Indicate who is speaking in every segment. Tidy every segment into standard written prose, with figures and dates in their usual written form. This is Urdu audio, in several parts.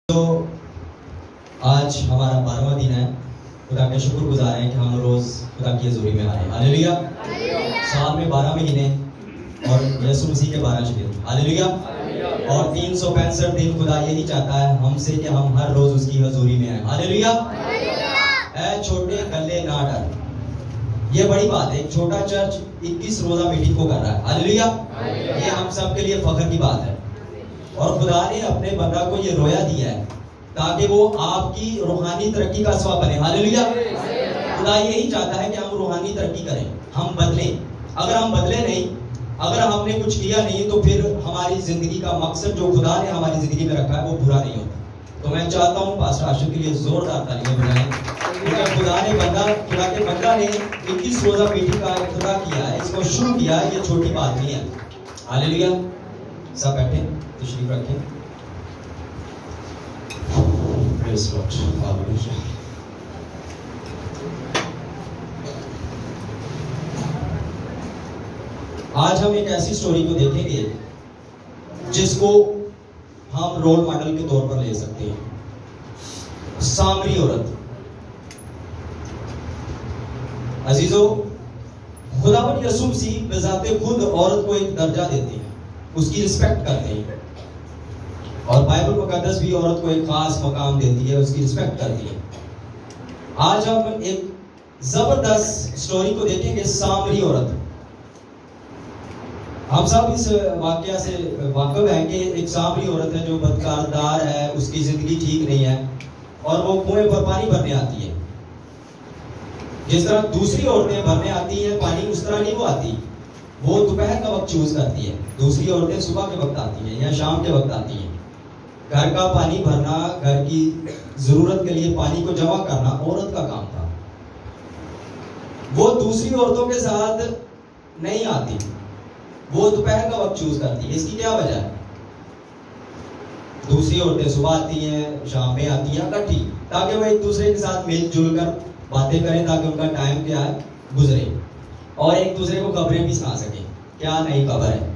Speaker 1: تو آج ہمارا 12واں دن ہے. خدا کے شکر گزار ہیں کہ ہم روز خدا کی حضوری میں آئے. ہاللیلویا. سال میں 12 مہینے اور یسوع مسیح کے 12 شبیر. ہاللیلویا. اور 365 دن خدا یہی چاہتا ہے ہم سے کہ ہم ہر روز اس کی حضوری میں آئیں. ہاللیلویا. اے چھوٹے گلے نہ ڈر. یہ بڑی بات ہے. ایک چھوٹا چرچ 21 روزہ میٹنگ کو کر رہا ہے. ہاللیلویا. یہ ہم سب کے لیے فخر کی بات ہے. اور خدا نے اپنے بندہ کو یہ رویا دیا ہے تاکہ وہ آپ کی روحانی ترقی کا سبب بنے. ہاللیلویا. خدا یہی چاہتا ہے کہ ہم روحانی ترقی کریں, ہم بدلیں. اگر ہم بدلے نہیں, اگر ہم نے کچھ کیا نہیں, تو پھر ہماری زندگی کا مقصد جو خدا نے ہماری زندگی میں رکھا ہے وہ پورا نہیں ہوتا. تو میں چاہتا ہوں پاسٹر عاشق کے لیے زوردار تالیاں بجائیں, کیونکہ خدا کے بندہ نے 21 روزہ میٹنگ کا افتتاح کیا ہے, اس کو شروع کیا ہے. یہ چھوٹی بات نہیں ہے. ہاللیلویا. سب بیٹھیں, تشریف رکھیں. آج ہم ایک ایسی سٹوری کو دیکھیں گے جس کو ہم رول ماڈل کے طور پر لے سکتے ہیں. سامری عورت. عزیزو, خداوند یسوع مسیح بذات خود عورت کو ایک درجہ دیتے ہیں, اس کی رسپیکٹ کرتے ہیں. اور بائبل مقدس بھی عورت کو ایک خاص مقام دیتی ہے, اس کی رسپیکٹ کرتی ہے. آج ہم ایک زبردست سٹوری کو دیکھیں گے, سامری عورت. ہم سب اس واقعہ سے واقف ہیں کہ ایک سامری عورت ہے جو بدکردار ہے, اس کی زندگی ٹھیک نہیں ہے, اور وہ کنویں پر پانی بھرنے آتی ہے. جس طرح دوسری عورتیں بھرنے آتی ہیں پانی, اس طرح نہیں وہ آتی. وہ دوپہر کا وقت چوز کرتی ہے. دوسری عورتیں صبح کے وقت آتی ہیں یا شام کے وقت آتی ہیں. گھر کا پانی بھرنا, گھر کی ضرورت کے لیے پانی کو جمع کرنا عورت کا کام تھا. وہ دوسری عورتوں کے ساتھ نہیں آتی, وہ دوپہر کا وقت چوز کرتی ہے. اس کی کیا وجہ ہے؟ دوسری عورتیں صبح آتی ہیں, شام میں آتی ہیں اکٹھی, تاکہ وہ ایک دوسرے کے ساتھ مل جل کر باتیں کریں, تاکہ ان کا ٹائم کیا ہے گزرے, اور ایک دوسرے کو خبریں بھی سنا سکیں. کیا نئی خبر ہے,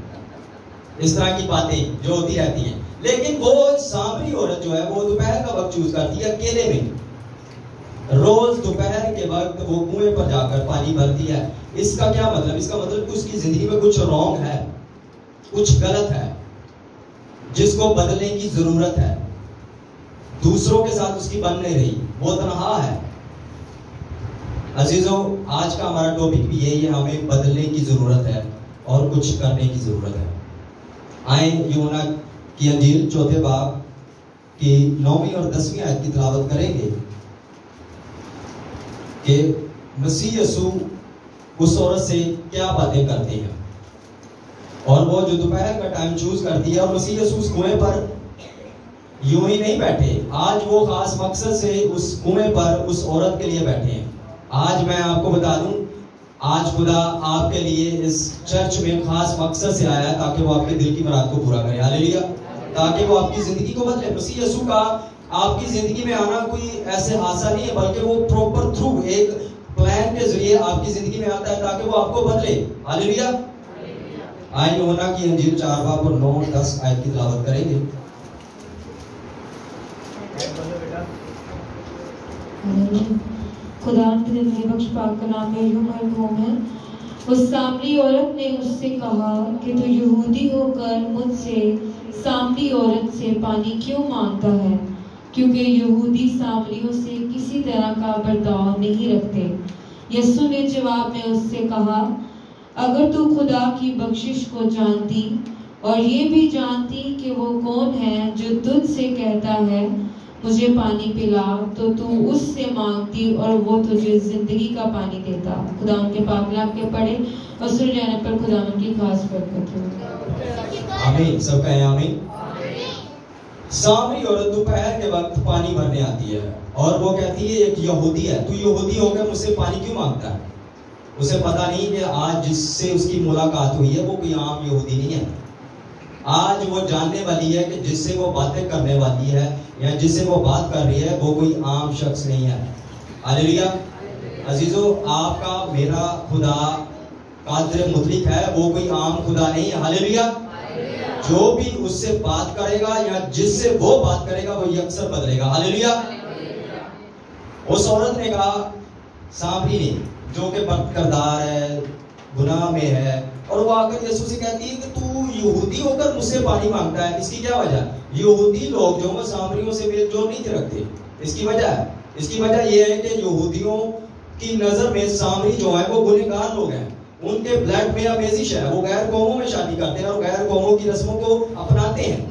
Speaker 1: اس طرح کی باتیں جو ہوتی رہتی ہیں. لیکن وہ سامری عورت جو ہے وہ دوپہر کا وقت چوز کرتی ہے اکیلے میں. روز دوپہر کے وقت وہ کنویں پر جا کر پانی بھرتی ہے. اس کا کیا مطلب؟ اس کا مطلب کہ اس کی زندگی میں کچھ رانگ ہے, کچھ غلط ہے, جس کو بدلنے کی ضرورت ہے. دوسروں کے ساتھ اس کی بن نہیں رہی, وہ تنہا ہے. عزیزوں, آج کا ہمارا ٹاپک بھی یہی ہے, ہمیں بدلنے کی ضرورت ہے اور کچھ کرنے کی ضرورت ہے. آئیں یوحنا کی انجیل 4 باب کی 9ویں اور 10ویں آیت کی تلاوت کریں گے کہ مسیح یسوع اس عورت سے کیا باتیں کرتے ہیں, اور وہ جو دوپہر کا ٹائم چوز کرتی ہے. اور مسیح یسوع اس کنویں پر یوں ہی نہیں بیٹھے, آج وہ خاص مقصد سے اس کنویں پر اس عورت کے لیے بیٹھے ہیں. آج میں آپ کو بتا دوں, آج خدا آپ کے لیے اس چرچ میں خاص مقصد سے آیا ہے تاکہ وہ آپ کے دل کی مراد کو پورا کرے. ہاللیلویا. تاکہ وہ آپ کی زندگی کو بدلے. مسیح یسوع کا آپ کی زندگی میں آنا کوئی ایسے حادثہ نہیں ہے, بلکہ وہ پروپر تھرو ایک پلان کے ذریعے آپ کی زندگی میں آتا ہے تاکہ وہ آپ کو بدلے. ہاللیلویا. آئیں یوحنا کی انجیل 4 باب اور 9 اور 10 آیت کی تلاوت کریں گے.
Speaker 2: خدا کے بخش پاک کا نام ہے, یوں مرحوم ہے. اس سامری عورت نے اس سے کہا کہ تو یہودی ہو کر مجھ سے سامری عورت سے پانی کیوں مانگتا ہے, کیونکہ یہودی سامریوں سے کسی طرح کا برتاؤ نہیں رکھتے. یسوع نے جواب میں اس سے کہا, اگر تو خدا کی بخشش کو جانتی اور یہ بھی جانتی کہ وہ کون ہے جو تجھ سے کہتا ہے مجھے پانی پلا, تو اس سے مانگتی اور وہ تجھے زندگی کا پانی دیتا. خدا ان کے پاک کلام کے پڑھے اور سن جانے پر خدا ان کی خاص برکت ہو.
Speaker 1: آمین. سب کہیں آمین. سامری عورت دوپہر کے وقت پانی بھرنے آتی ہے, اور وہ کہتی ہے ایک یہودی ہے, تو یہودی ہو کر مجھ سے پانی کیوں مانگتا ہے؟ اسے پتا نہیں کہ آج جس سے اس کی ملاقات ہوئی ہے وہ کوئی عام یہودی نہیں ہے. آج وہ جاننے والی ہے کہ جس سے وہ باتیں کرنے والی ہے یا جس سے وہ بات کر رہی ہے وہ کوئی عام شخص نہیں ہے. ہاللیلویا. عزیزو, آپ کا میرا خدا قادر مطلق ہے, وہ کوئی عام خدا نہیں ہے. ہاللیلویا. جو بھی اس سے بات کرے گا یا جس سے وہ بات کرے گا وہ یکسر بدلے گا. ہاللیلویا. اس عورت نے کہا، سامری نے جو کہ بد کردار ہے، گناہ میں ہے، اور وہ آ کر یسوع سے کہتی ہے کہ تو یہودی ہو کر مجھ سے پانی مانگتا ہے. اس کی کیا وجہ؟ یہودی لوگ جو وہ سامریوں سے میل جول نہیں تھے رکھتے. اس کی وجہ یہ ہے کہ یہودیوں کی نظر میں سامری جو ہے وہ گنہگار لوگ ہیں. ان کے بلڈ میں امیزش ہے، وہ غیر قوموں میں شادی کرتے ہیں اور غیر قوموں کی رسموں کو اپناتے ہیں.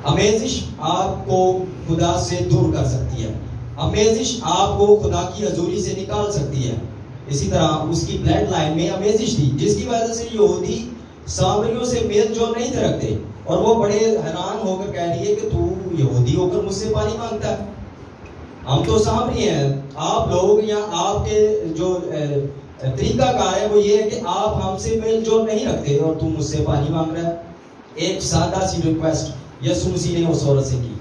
Speaker 1: امیزش آپ کو خدا سے دور کر سکتی ہے. امیزش آپ کو خدا کی حضوری سے نکال سکتی ہے. اسی طرح اس کی بلڈ لائن میں امیزش تھی، جس کی وجہ سے یہودی سامریوں سے میل جول نہیں تھے رکھتے. اور وہ بڑے حیران ہو کر کہہ رہی ہے کہ تو یہودی ہو کر مجھ سے پانی مانگتا ہے. ہم تو سامری ہیں. آپ لوگ یا آپ کے جو طریقہ کار ہے وہ یہ ہے کہ آپ ہم سے میل جول نہیں رکھتے اور تم مجھ سے پانی مانگ رہا ہے. ایک سادہ سی ریکویسٹ یسوع مسیح نے اس عورت سے کی،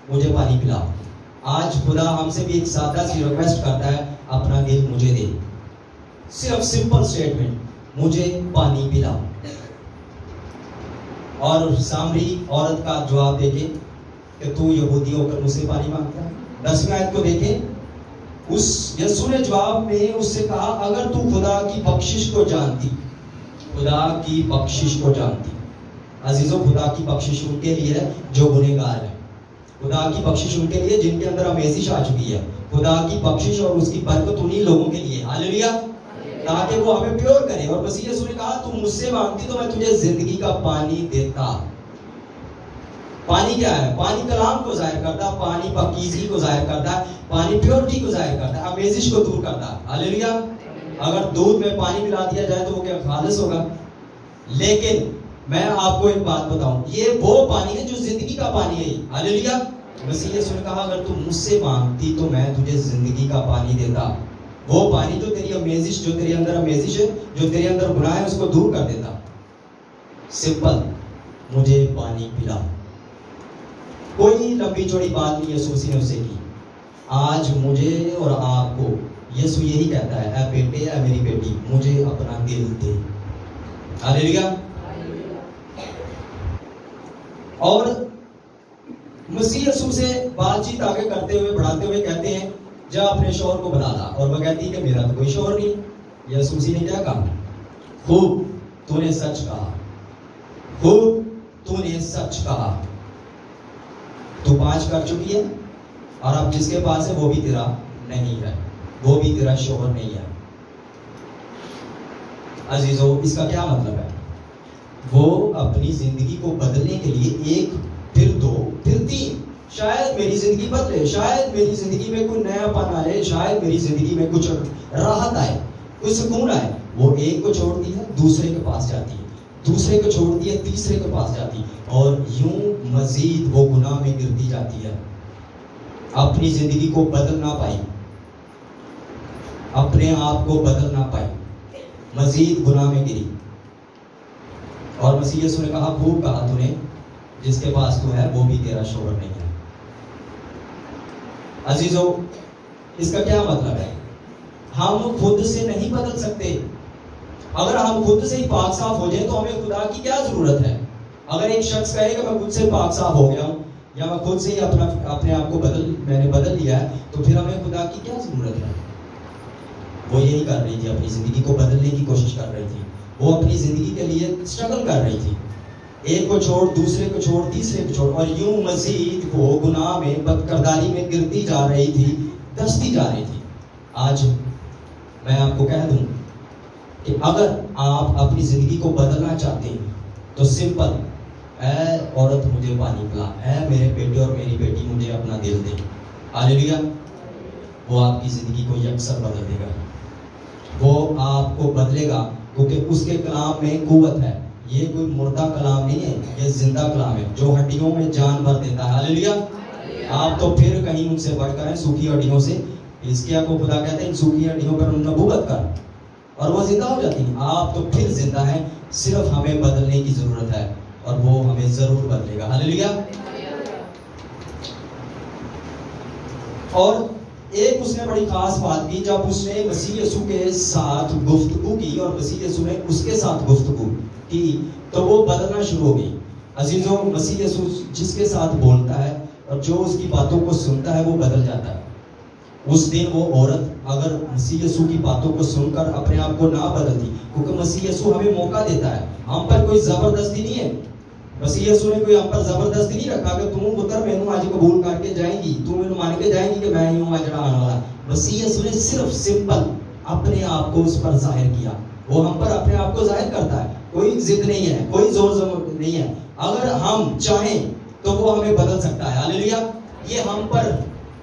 Speaker 1: مجھے پانی پلا. آج خدا ہم سے بھی ایک سادہ سی ریکویسٹ کرتا ہے، اپنا دل مجھے دے. صرف سمپل سٹیٹمنٹ، مجھے پانی پلا. اور سامری عورت کا جواب دیکھیں کہ تو یہودی ہو کر مجھ سے پانی مانگتا ہے. 10ویں آیت کو دیکھیں. اس یسوع نے جواب میں اس سے کہا، اگر تو خدا کی بخشش کو جانتی. خدا کی بخشش کو جانتی. عزیزو، خدا کی بخشش ان کے لیے ہے جو گنہگار ہے. خدا کی بخشش ان کے لیے جن کے اندر امیزش آ چکی ہے. خدا کی بخشش اور اس کی برکت انہی لوگوں کے لیے. ہاللیلویا. تاکہ وہ ہمیں پیور کرے. اور مسیح یسوع نے کہا، تم مجھ سے مانگتی تو میں تجھے زندگی کا پانی دیتا. پانی کیا ہے؟ پانی کلام کو ظاہر کرتا ہے، پانی پاکیزگی کو ظاہر کرتا ہے، پانی پیورٹی کو ظاہر کرتا ہے، امیزش کو دور کرتا ہے. ہاللیلویا. اگر دودھ میں پانی ملا دیا جائے تو وہ کیا خالص ہوگا؟ لیکن میں آپ کو ایک بات بتاؤں، یہ وہ پانی ہے جو زندگی کا پانی ہے. ہاللیلویا. مسیح یسوع نے کہا، اگر تم مجھ سے مانگتی تو میں تجھے زندگی کا پانی دیتا. وہ پانی جو تیری امیزش، جو تیرے اندر امیزش ہے، جو تیرے اندر گناہ ہے، اس کو دور کر دیتا. سمپل، مجھے پانی پلا. کوئی لمبی چوڑی بات نہیں یسوع مسیح نے اسے کی. آج مجھے اور آپ کو یسوع یہی کہتا ہے، اے بیٹے، اے میری بیٹی، مجھے اپنا دل دے. ہاللیلویا. اور مسیح یسوع سے بات چیت آگے کرتے ہوئے بڑھاتے ہوئے کہتے ہیں، جا اپنے شوہر کو بلا لا. اور وہ کہتی ہے کہ میرا تو کوئی شوہر نہیں. یسوع مسیح نے کیا کہا؟ خوب، تو نے سچ کہا. خوب، تو نے سچ کہا. تو 5 کر چکی ہے اور اب جس کے پاس ہے وہ بھی تیرا نہیں ہے، وہ بھی تیرا شوہر نہیں ہے. عزیزو، اس کا کیا مطلب ہے؟ وہ اپنی زندگی کو بدلنے کے لیے 1 پھر 2 پھر 3، شاید میری زندگی بدلے، شاید میری زندگی میں کوئی نیا پن آئے، شاید میری زندگی میں کچھ راحت آئے، کوئی سکون آئے. وہ ایک کو چھوڑتی ہے، دوسرے کے پاس جاتی ہے، دوسرے کو چھوڑتی ہے، تیسرے کے پاس جاتی ہے، اور یوں مزید وہ گناہ میں گرتی جاتی ہے. اپنی زندگی کو بدل نہ پائی، اپنے آپ کو بدل نہ پائی، مزید گناہ میں گری. اور مسیح یسوع نے کہا، خوب کہا تو نے، جس کے پاس تو ہے وہ بھی تیرا شوہر نہیں ہے. عزیزو، اس کا کیا مطلب ہے؟ ہم خود سے نہیں بدل سکتے. اگر ہم خود سے ہی پاک صاف ہو جائیں تو ہمیں خدا کی کیا ضرورت ہے؟ اگر ایک شخص کہے کہ میں خود سے پاک صاف ہو گیا ہوں، یا میں خود سے ہی اپنے آپ کو میں نے بدل لیا ہے، تو پھر ہمیں خدا کی کیا ضرورت ہے؟ وہ یہی کر رہی تھی، اپنی زندگی کو بدلنے کی کوشش کر رہی تھی. وہ اپنی زندگی کے لیے اسٹرگل کر رہی تھی. ایک کو چھوڑ، دوسرے کو چھوڑ، تیسرے کو چھوڑ، اور یوں مزید وہ گناہ میں، بدکرداری میں گرتی جا رہی تھی، دستی جا رہی تھی. آج میں آپ کو کہہ دوں کہ اگر آپ اپنی زندگی کو بدلنا چاہتے ہیں تو سمپل، اے عورت مجھے پانی پلا، اے میرے بیٹے اور میری بیٹی مجھے اپنا دل دے. ہاللیلویا. وہ آپ کی زندگی کو یکسر بدل دے گا. وہ آپ کو بدلے گا، کیونکہ اس کے کلام میں قوت ہے. یہ کوئی مردہ کلام نہیں ہے، یہ زندہ کلام ہے جو ہڈیوں میں جان بھر دیتا ہے. ہاللیلویا. آپ تو پھر کہیں ان سے بڑھ کر ہیں، سوکھی ہڈیوں سے. اس کیا کو خدا کہتے ہیں، ان سوکھی ہڈیوں پر نبوت کر اور وہ زندہ ہو جاتی ہیں. آپ تو پھر زندہ ہیں، صرف ہمیں بدلنے کی ضرورت ہے اور وہ ہمیں ضرور بدلے گا. ہاللیلویا. اور ایک اس نے بڑی خاص بات کی جب اس نے مسیح یسوع کے ساتھ گفتگو کی اور مسیح یسوع نے اس کے ساتھ گفتگو کی تو وہ بدلنا شروع ہو گئی. عزیزوں مسیح یسوع جس کے ساتھ بولتا ہے اور جو اس کی باتوں کو سنتا ہے وہ بدل جاتا ہے. اس دن وہ عورت اگر مسیح یسوع کی باتوں کو سن کر اپنے آپ کو نہ بدلتی, کیونکہ مسیح یسوع ہمیں موقع دیتا ہے, ہم پر کوئی زبردستی نہیں ہے. مسیح یسوع نے کوئی ہم پر زبردستی نہیں رکھا کہ تم پتر مینوں آج قبول کر کے جائیں گی, تم مینوں مان کے جائیں گی کہ میں ہی ہوں جڑا آنے والا. مسیح یسوع نے صرف سمپل اپنے آپ کو اس پر ظاہر کیا. وہ ہم پر اپنے آپ کو ظاہر کرتا ہے, کوئی ضد نہیں ہے, کوئی زور نہیں ہے. اگر ہم چاہیں تو وہ ہمیں بدل سکتا ہے. ہاللیلویا. یہ ہم پر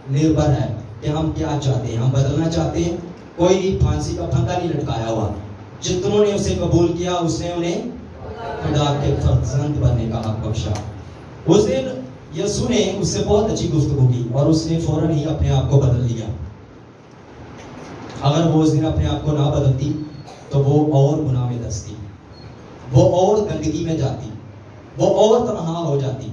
Speaker 1: نربھر ہے کہ ہم کیا چاہتے ہیں. ہم بدلنا چاہتے ہیں. کوئی پھانسی کا پھندا نہیں لٹکایا ہوا. جتنوں نے اسے قبول کیا اس نے انہیں خدا کے فرزند بننے کا حق بخشا. اس دن یسوع نے اس سے بہت اچھی گفتگو کی اور اس نے فوراً ہی اپنے آپ کو بدل لیا. اگر وہ اس دن اپنے آپ کو نہ بدلتی تو وہ اور گناہ میں دستی, وہ اور گندگی میں جاتی, وہ اور تنہا ہو جاتی.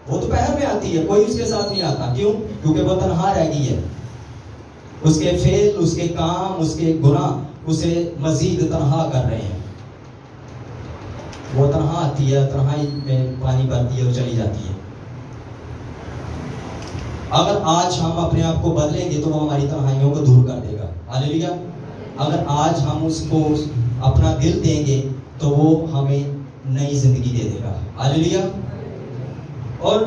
Speaker 1: وہ دوپہر میں آتی ہے, کوئی اس کے ساتھ نہیں آتا. کیوں؟ کیونکہ وہ تنہا رہ گئی ہے. اس کے فعل, اس کے کام, اس کے گناہ اسے مزید تنہا کر رہے ہیں. وہ تنہا آتی ہے, تنہائی میں پانی بھرتی ہے اور چلی جاتی ہے. اگر آج ہم اپنے آپ کو بدلیں گے تو وہ ہماری تنہائیوں کو دور کر دے گا. ہاللیلویا. اگر آج ہم اس کو اپنا دل دیں گے تو وہ ہمیں نئی زندگی دے دے گا. ہاللیلویا. اور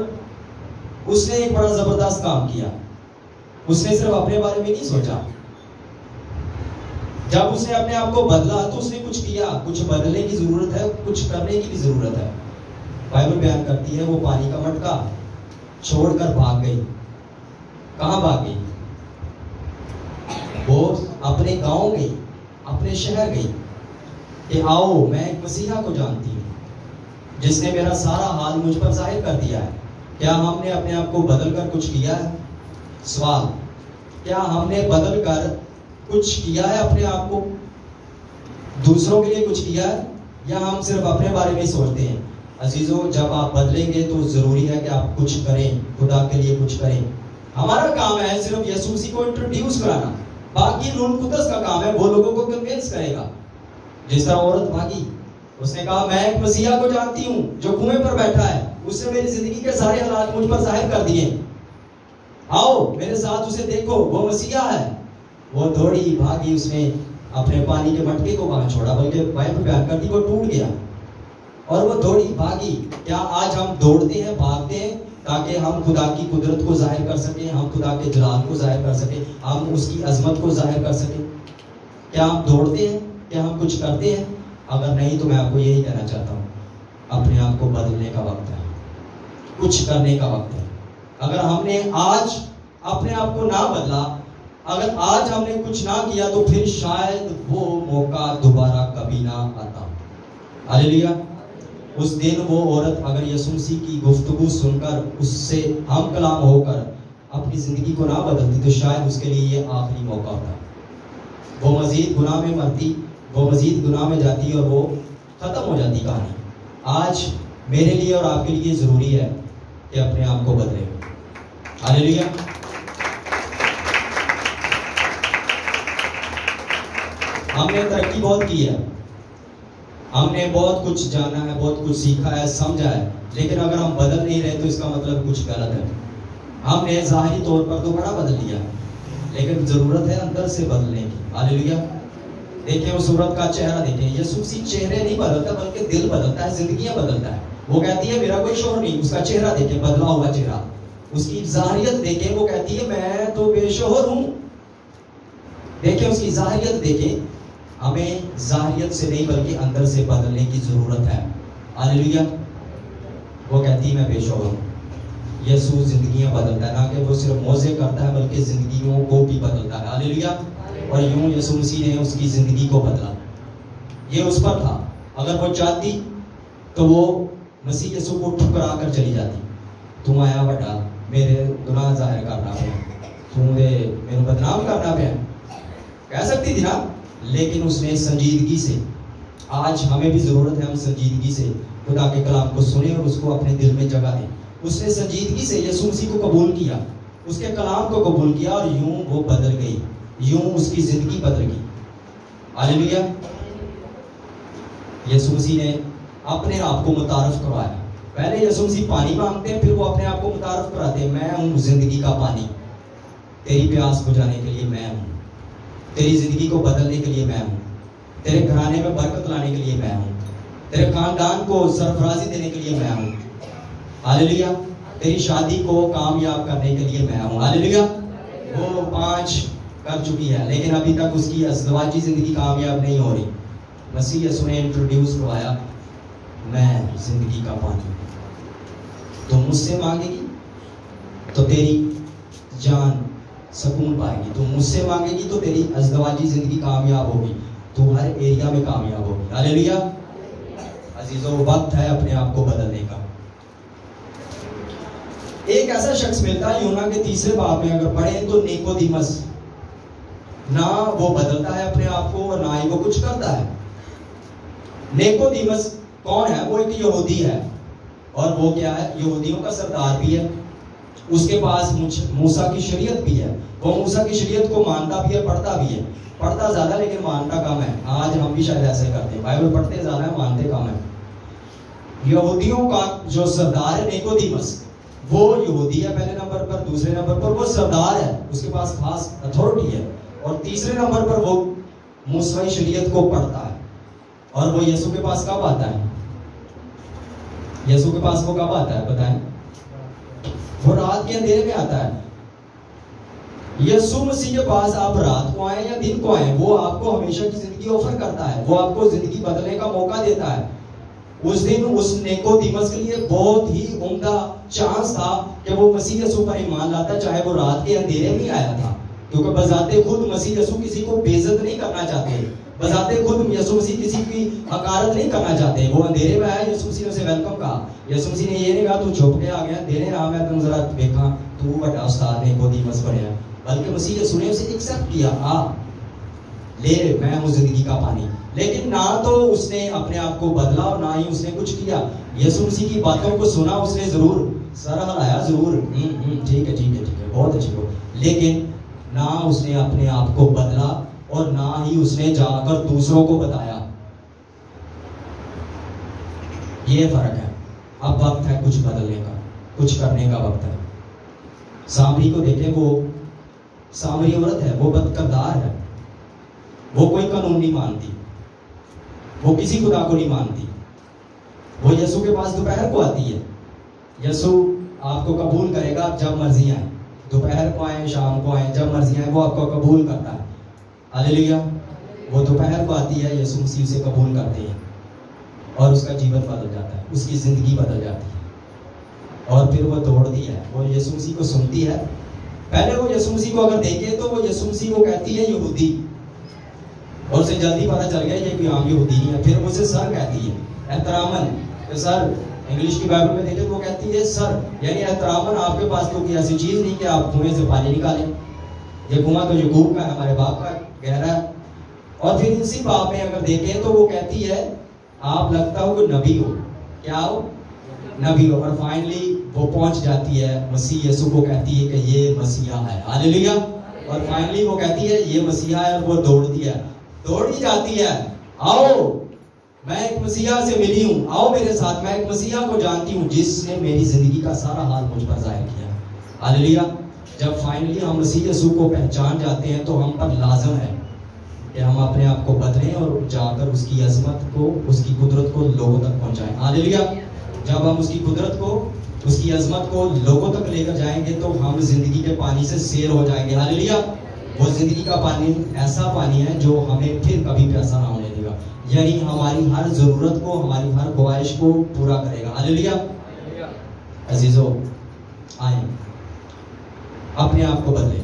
Speaker 1: اس نے ایک بڑا زبردست کام کیا. اس نے صرف اپنے بارے میں نہیں سوچا. جب اس نے اپنے آپ کو بدلا تو اس نے کچھ کیا. کچھ بدلنے کی ضرورت ہے, کچھ کرنے کی بھی ضرورت ہے. بائبل بیان کرتی ہے وہ پانی کا مٹکا چھوڑ کر بھاگ گئی. کہاں بھاگ گئی؟ وہ اپنے گاؤں گئی, اپنے شہر گئی کہ آؤ میں ایک مسیحا کو جانتی ہوں جس نے میرا سارا حال مجھ پر ظاہر کر دیا ہے. کیا ہم نے اپنے آپ کو بدل کر کچھ کیا ہے؟ سوال, کیا ہم نے بدل کر کچھ کیا ہے اپنے آپ کو, دوسروں کے لیے کچھ کیا ہے, یا ہم صرف اپنے بارے میں سوچتے ہیں؟ عزیزوں جب آپ بدلیں گے تو ضروری ہے کہ آپ کچھ کریں, خدا کے لیے کچھ کریں. ہمارا کام ہے صرف یسوع مسیح کو انٹروڈیوس کرانا, باقی روح القدس کا کام ہے وہ لوگوں کو کنوینس کرے گا. جس طرح عورت بھاگی, اس نے کہا میں ایک مسیحا کو جانتی ہوں جو کنویں پر بیٹھا ہے, اس نے میری زندگی کے سارے حالات مجھ پر ظاہر کر دیے, آؤ میرے ساتھ اسے دیکھو, وہ مسیحا ہے. وہ دوڑی بھاگی, اس نے اپنے پانی کے مٹکے کو وہاں چھوڑا, بلکہ بائبل بیان کرتی وہ ٹوٹ گیا, اور وہ دوڑی بھاگی. کیا آج ہم دوڑتے ہیں, بھاگتے ہیں تاکہ ہم خدا کی قدرت کو ظاہر کر سکیں, ہم خدا کے جلال کو ظاہر کر سکیں, ہم اس کی عظمت کو ظاہر کر سکیں؟ کیا ہم دوڑتے ہیں, کیا ہم کچھ کرتے ہیں؟ اگر نہیں تو میں آپ کو یہی کہنا چاہتا ہوں, اپنے آپ کو بدلنے کا وقت ہے, کچھ کرنے کا وقت ہے. اگر ہم نے آج اپنے آپ کو نہ بدلا, اگر آج ہم نے کچھ نہ کیا تو پھر شاید وہ موقع دوبارہ کبھی نہ آتا. ہاللیلویا. اس دن وہ عورت اگر یسوع مسیح کی گفتگو سن کر اس سے ہم کلام ہو کر اپنی زندگی کو نہ بدلتی تو شاید اس کے لیے یہ آخری موقع ہوتا. وہ مزید گناہ میں مرتی, وہ مزید گناہ میں جاتی اور وہ ختم ہو جاتی کہانی. آج میرے لیے اور آپ کے لیے ضروری ہے کہ اپنے آپ کو بدلیں. ہاللیلویا. ہم نے ترقی بہت کی ہے, ہم نے بہت کچھ جانا ہے, بہت کچھ سیکھا ہے, سمجھا ہے, لیکن اگر ہم بدل نہیں رہے تو اس کا مطلب کچھ غلط ہے. ہم نے ظاہری طور پر تو بڑا بدل لیا, لیکن ضرورت ہے اندر سے بدلنے کی. ہاللیلویا. دیکھیں اس عورت کا چہرہ دیکھیں, یسوع مسیح چہرے نہیں بدلتا بلکہ دل بدلتا ہے, زندگیاں بدلتا ہے. وہ کہتی ہے میرا کوئی شوہر نہیں, اس کا چہرہ دیکھیں, بدلا ہوا چہرہ, اس کی ظاہریت دیکھیں. وہ کہتی ہے میں تو بے شوہر ہوں. دیکھیں اس کی ظاہریت دیکھیں. ہمیں ظاہریت سے نہیں بلکہ اندر سے بدلنے کی ضرورت ہے. ہاللیلویا. وہ کہتی ہے میں بے شوہر ہوں. یسوع زندگیاں بدلتا ہے, نہ کہ وہ صرف موعظے کرتا ہے بلکہ زندگیوں کو بھی بدلتا ہے. ہاللیلویا. اور یوں یسوع مسیح نے اس کی زندگی کو بدلا. یہ اس پر تھا. اگر وہ چاہتی تو وہ مسیح یسوع کو ٹھکرا کر چلی جاتی. تم آیا بٹا میرے گناہ ظاہر کرنا پہ, تم میرے بدنام کرنا پہ, کہہ سکتی تھی نا. لیکن اس نے سنجیدگی سے, آج ہمیں بھی ضرورت ہے ہم سنجیدگی سے خدا کے کلام کو سنیں اور اس کو اپنے دل میں جگہ دیں. اس نے سنجیدگی سے یسوع مسیح کو قبول کیا, اس کے کلام کو قبول کیا اور یوں وہ بدل گئی, یوں اس کی زندگی بدل گئی. ہاللیلویا. یسوع مسیح نے اپنے آپ کو متعارف کروایا. پہلے یسوع مسیح پانی مانگتے ہیں, پھر وہ اپنے آپ کو متعارف کراتے ہیں, میں ہوں زندگی کا پانی, تیری پیاس بجھانے کے لیے میں ہوں, تیری زندگی کو بدلنے کے لیے میں ہوں, تیرے گھرانے میں برکت لانے کے لیے میں ہوں, تیرے خاندان کو سرفرازی دینے کے لیے میں ہوں. ہاللیلویا. تیری شادی کو کامیاب کرنے کے لیے میں ہوں. ہاللیلویا. وہ 5 کر چکی ہے لیکن ابھی تک اس کی ازدواجی زندگی کامیاب نہیں ہو رہی. مسیح یسوع نے انٹروڈیوس کروایا, میں زندگی کا پانی, تو مجھ سے مانگے گی تو تیری جان سکون پائے گی, تو مجھ سے مانگے گی تو تیری ازدواجی زندگی کامیاب ہوگی, تو ہر ایریا میں کامیاب ہوگی. ہاللیلویا. عزیزو, وقت ہے اپنے آپ کو بدلنے کا. ایک ایسا شخص ملتا ہے یونا کے 3 باب میں اگر پڑھیں تو نیکودیمس. نہ وہ بدلتا ہے اپنے آپ کو اور نہ ہی وہ کچھ کرتا ہے. نیکودیمس کون ہے؟ وہ ایک یہودی ہے, اور وہ کیا ہے؟ یہودیوں کا سردار بھی ہے. اس کے پاس موسیٰ کی شریعت بھی ہے, وہ موسیٰ کی شریعت کو مانتا بھی ہے, پڑھتا بھی ہے. پڑھتا زیادہ لیکن مانتا کم ہے. آج ہم بھی شاید ایسے کرتے ہیں, بائبل پڑھتے زیادہ ہے, مانتے کم ہے. یہودیوں کا جو سردار ہے نیکودیمس, وہ یہودی ہے پہلے نمبر پر, دوسرے نمبر پر وہ سردار ہے, اس کے پاس خاص اتھارٹی ہے, اور تیسرے نمبر پر وہ موسیٰ شریعت کو پڑھتا ہے. اور وہ یسوع کے پاس کب آتا ہے؟ یسوع کے پاس وہ کب آتا ہے بتائیں؟ وہ رات کے اندھیرے میں آتا ہے. یسوع مسیح کے پاس آپ رات کو آئیں یا دن کو آئیں, وہ آپ کو ہمیشہ کی زندگی آفر کرتا ہے, وہ آپ کو زندگی بدلنے کا موقع دیتا ہے. اس دن اس نیکودیمس کے لیے بہت ہی عمدہ چانس تھا کہ وہ مسیح یسوع پر ایمان لاتا, چاہے وہ رات کے اندھیرے میں آیا تھا, کیونکہ بذات خود مسیح یسوع کسی کو بے عزت نہیں کرنا چاہتے, بذات خود یسوع مسیح کسی کی حقارت نہیں کرنا چاہتے. وہ اندھیرے میں آیا, یسوع مسیح نے اسے ویلکم کہا. یسوع مسیح نے یہ نہیں کہا تو چھپ کے آ گیا, دینے رہا میں تم ذرا دیکھا تو بڑا استاد نیکودیمس بنیا, بلکہ مسیح یسوع نے اسے ایکسپٹ کیا, آ لے, میں ہوں زندگی کا پانی. لیکن نہ تو اس نے اپنے آپ کو بدلا اور نہ ہی اس نے کچھ کیا. یسوع مسیح کی باتوں کو سنا, اس نے ضرور سر ہلایا, ضرور ٹھیک ہے ٹھیک ہے ٹھیک ہے بہت اچھی بات, لیکن نہ اس نے اپنے آپ کو بدلا اور نہ ہی اس نے جا کر دوسروں کو بتایا. یہ فرق ہے. اب وقت ہے کچھ بدلنے کا, کچھ کرنے کا وقت ہے. سامری کو دیکھیں, وہ سامری عورت ہے, وہ بد کردار ہے, وہ کوئی قانون نہیں مانتی, وہ کسی خدا کو نہیں مانتی. وہ یسوع کے پاس دوپہر کو آتی ہے. یسوع آپ کو قبول کرے گا جب مرضی آئے, دوپہر کو آئیں, شام کو آئیں, جب مرضی آئیں وہ آپ کو قبول کرتا ہے. ہاللیلویا. وہ دوپہر کو آتی ہے, یسوع مسیح سے قبول کرتے ہیں اور اس کا جیون بدل جاتا ہے, اس کی زندگی بدل جاتی ہے, اور پھر وہ دوڑتی ہے, وہ یسوع مسیح کو سنتی ہے. پہلے وہ یسوع مسیح کو اگر دیکھے تو وہ یسوع مسیح کو کہتی ہے یہودی, اور اسے جلدی پتہ چل گیا یہ کوئی عام یہودی نہیں ہے. پھر مجھے سر کہتی ہے, احترامن سر. انگلش کی بائبل میں دیکھیں تو وہ کہتی ہے سر, یعنی احترامن آپ کے پاس تو کوئی ایسی چیز نہیں کہ آپ کنویں سے پانی نکالیں, یہ کنواں تو یعقوب کا ہے, ہمارے باپ کا گہرا ہے. اور پھر اسی باب میں اگر دیکھیں تو وہ کہتی ہے آپ لگتا ہو کہ نبی ہو, کیا ہو؟ نبی ہو. اور فائنلی وہ پہنچ جاتی ہے, مسیح یسوع کو کہتی ہے کہ یہ مسیحا ہے. ہاللیلویا. اور فائنلی وہ کہتی ہے یہ مسیحا ہے, اور وہ دوڑتی ہے, دوڑی جاتی ہے, آؤ میں ایک مسیحا سے ملی ہوں, آؤ میرے ساتھ, میں ایک مسیحا کو جانتی ہوں جس نے میری زندگی کا سارا حال مجھ پر ظاہر کیا. ہاللیلویا. جب فائنلی ہم مسیح یسوع کو پہچان جاتے ہیں تو ہم پر لازم ہے کہ ہم اپنے آپ کو بدلیں اور جا کر اس کی عظمت کو, اس کی قدرت کو لوگوں تک پہنچائیں. ہاللیلویا. جب ہم اس کی قدرت کو, اس کی عظمت کو لوگوں تک لے کر جائیں گے تو ہم زندگی کے پانی سے سیر ہو جائیں گے. ہاللیلویا. وہ زندگی کا پانی ایسا پانی ہے جو ہمیں پھر کبھی پیاسا نہ ہونے دے گا, یعنی ہماری ہر ضرورت کو, ہماری ہر خواہش کو پورا کرے گا. ہاللیلویا. عزیزو آئیں, اپنے آپ کو بدلیں.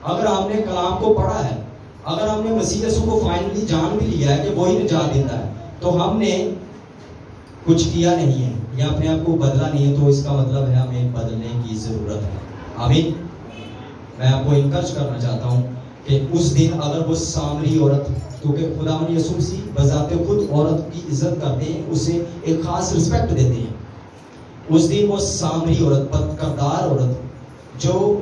Speaker 1: اگر ہم نے کلام کو پڑھا ہے, اگر ہم نے مسیح یسوع کو فائنلی جان بھی لیا ہے کہ وہی نجات دیتا ہے, تو ہم نے کچھ کیا نہیں ہے یا اپنے آپ کو بدلا نہیں ہے, تو اس کا مطلب ہے ہمیں بدلنے کی ضرورت ہے. آمین. میں آپ کو انکرج کرنا چاہتا ہوں کہ اس دن اگر وہ سامری عورت, کیونکہ خداوند یسوع مسیح بذات خود عورت کی عزت کرتے ہیں, اسے ایک خاص رسپیکٹ دیتے ہیں. اس دن وہ سامری عورت, بد کردار عورت, جو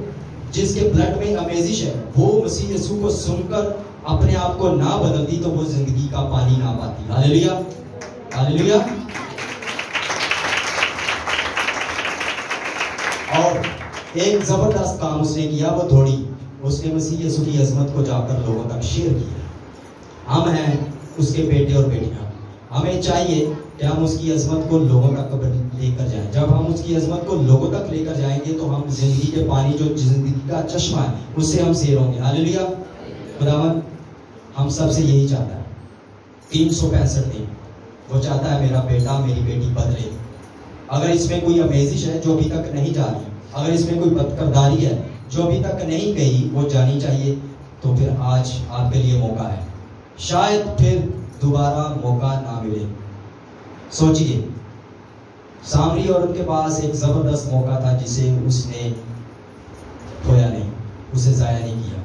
Speaker 1: جس کے بلڈ میں امیزش ہے، وہ مسیح یسوع کو سن کر اپنے آپ کو نہ بدلتی تو وہ زندگی کا پانی نہ پاتی. ہاللیلویا ہاللیلویا. اور ایک زبردست کام اس نے کیا، وہ دوڑی. اس نے مسیح یسوع کی عظمت کو جا کر لوگوں تک شیئر کیا. ہم ہیں اس کے بیٹے اور بیٹیاں. ہمیں چاہیے کہ ہم اس کی عظمت کو لوگوں تک لے کر جائیں. جب ہم اس کی عظمت کو لوگوں تک لے کر جائیں گے تو ہم زندگی کے پانی، جو زندگی کا چشمہ ہے، اس سے ہم سیر ہوں گے. ہاللیلویا. خداوند ہم سب سے یہی چاہتا ہے. 365 دن وہ چاہتا ہے میرا بیٹا میری بیٹی بدلے. اگر اس میں کوئی امیزش ہے جو ابھی تک نہیں جا رہی، اگر اس میں کوئی بدکرداری ہے جو ابھی تک نہیں گئی، وہ جانی چاہیے. تو پھر آج آپ کے لیے موقع ہے. شاید پھر دوبارہ موقع نہ ملے. سوچئے، سامری عورت کے پاس ایک زبردست موقع تھا جسے اس نے کھویا نہیں، اسے ضائع نہیں کیا.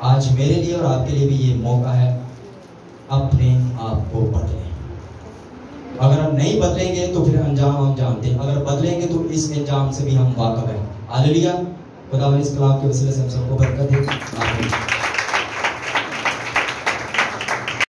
Speaker 1: آج میرے لیے اور آپ کے لیے بھی یہ موقع ہے. اپنے آپ کو بدلیں. اگر ہم نہیں بدلیں گے تو پھر انجام ہم جانتے ہیں، اگر بدلیں گے تو اس انجام سے بھی ہم واقف ہیں. ہاللیلویا. خدا اس کلام کے وسیلے سے ہم سب کو برکت دے.